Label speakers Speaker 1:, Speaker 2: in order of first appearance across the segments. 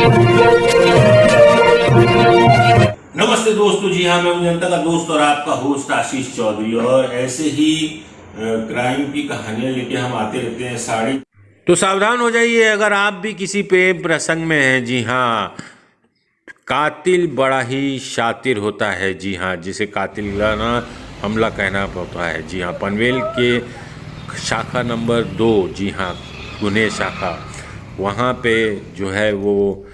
Speaker 1: नमस्ते दोस्तों, जी हाँ, मैं हूं जनता का दोस्त और आपका होस्ट आशीष चौधरी। और ऐसे ही क्राइम की कहानियां लेके हम आते रहते हैं साड़ी। तो सावधान हो जाइए अगर आप भी किसी प्रेम प्रसंग में हैं। जी हाँ, कातिल बड़ा ही शातिर होता है। जी हाँ, जिसे कातिलाना हमला कहना पड़ता है। जी हाँ, पनवेल के शाखा नंबर 2, जी हाँ, गुन्हे शाखा, वहाँ पे जो है वो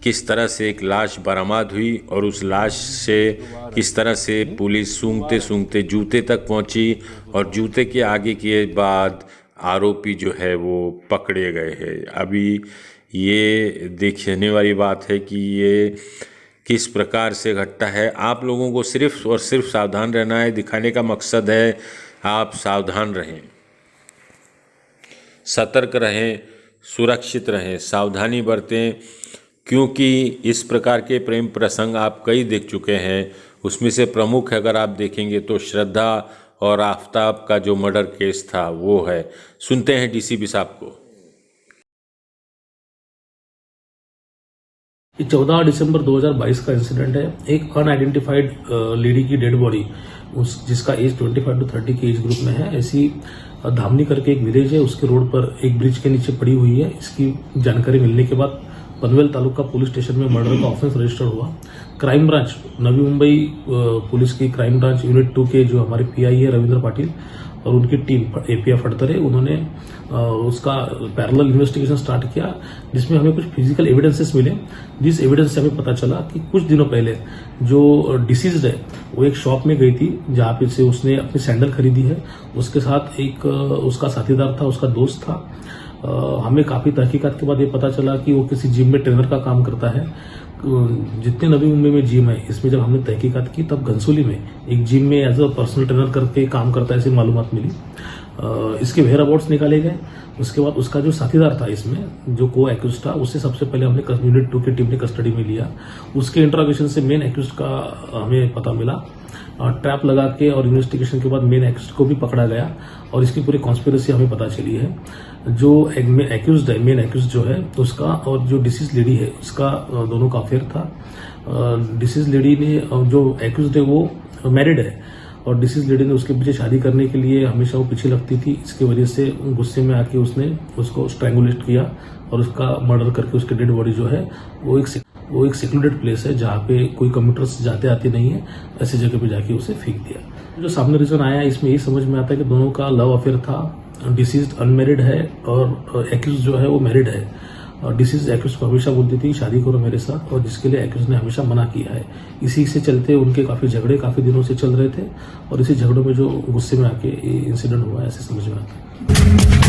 Speaker 1: किस तरह से एक लाश बरामद हुई और उस लाश से किस तरह से पुलिस सूंघते सूंघते जूते तक पहुंची और जूते के आगे के बाद आरोपी जो है वो पकड़े गए हैं। अभी ये देखने वाली बात है कि ये किस प्रकार से घटता है। आप लोगों को सिर्फ और सिर्फ सावधान रहना है। दिखाने का मकसद है आप सावधान रहें, सतर्क रहें, सुरक्षित रहें, सावधानी बरतें, क्योंकि इस प्रकार के प्रेम प्रसंग आप कई देख चुके हैं। उसमें से प्रमुख अगर आप देखेंगे तो श्रद्धा और आफ्ताब का जो मर्डर केस था वो है। सुनते हैं डीसीपी साहब को।
Speaker 2: 14 दिसंबर 2022 का इंसिडेंट है। एक अनआइडेंटिफाइड लेडी की डेड बॉडी, जिसका एज 25 to 30 के एज ग्रुप में है, ऐसी धामनी करके एक विलेज है, उसके रोड पर एक ब्रिज के नीचे पड़ी हुई है। इसकी जानकारी मिलने के बाद पनवेल तालुका पुलिस स्टेशन में मर्डर का ऑफेंस रजिस्टर हुआ। Crime branch Navi Mumbai police की क्राइम ब्रांच यूनिट 2 के जो हमारे पीआई है रविंद्र पाटिल और उनकी टीम एपीआई फड़तरे, उन्होंने उसका पैरेलल इन्वेस्टिगेशन स्टार्ट किया, जिसमें हमें कुछ फिजिकल एविडेंसेस मिले। जिस एविडेंस से हमें पता चला कि कुछ दिनों पहले जो डिसीज्ड है वो एक शॉप में गई थी, जहां पे से उसने अपनी सैंडल खरीदी है। उसके साथ एक उसका साथीदार था, उसका दोस्त था। हमें काफी तहकीकात के बाद ये पता चला कि वो किसी जिम में ट्रेनर का काम करता है। जितने नवी मुंबई में जिम है, इसमें जब हमने तहकीकात की तब घनसोली में एक जिम में एज अ पर्सनल ट्रेनर करके काम करता है, ऐसी मालूमात मिली। इसके वेयर अबाउट्स निकाले गए। उसके बाद उसका जो साथीदार था इसमें, जो को एक्यूज था, उससे सबसे पहले हमने यूनिट 2 की टीम ने कस्टडी में लिया। उसके इंट्रोगेशन से मेन एक्यूज का हमें पता मिला। ट्रैप लगा के और इन्वेस्टिगेशन के बाद मेन एक्यूज को भी पकड़ा गया और इसकी पूरी कॉन्स्पिरेसी हमें पता चली है। जो एक्यूज्ड है, मेन एक्यूज जो है उसका और जो डिसीज लेडी है उसका दोनों का अफेयर था। डिसीज लेडी ने, जो एक्यूज्ड है वो मैरिड है और डिसीज लेडी ने उसके पीछे शादी करने के लिए हमेशा वो पीछे लगती थी। इसकी वजह से गुस्से में आके उसने उसको स्ट्रैंगुलेट किया और उसका मर्डर करके उसकी डेड बॉडी जो है वो एक सेक्लूडेड प्लेस है, जहाँ पे कोई कंप्यूटर्स जाते आते नहीं है, ऐसी जगह पे जाके उसे फेंक दिया। जो सामने रीजन आया इसमें यही समझ में आता है कि दोनों का लव अफेयर था। डिसीज अनमेरिड है और एक्यूज जो है वो मैरिड है। डिसीज एक्यूज को हमेशा बोलती थी शादी करो मेरे साथ, और जिसके लिए एक्यूज ने हमेशा मना किया है। इसी से चलते उनके काफी झगड़े काफी दिनों से चल रहे थे और इसी झगड़ों में जो गुस्से में आके इंसिडेंट हुआ, ऐसे समझ में आता है।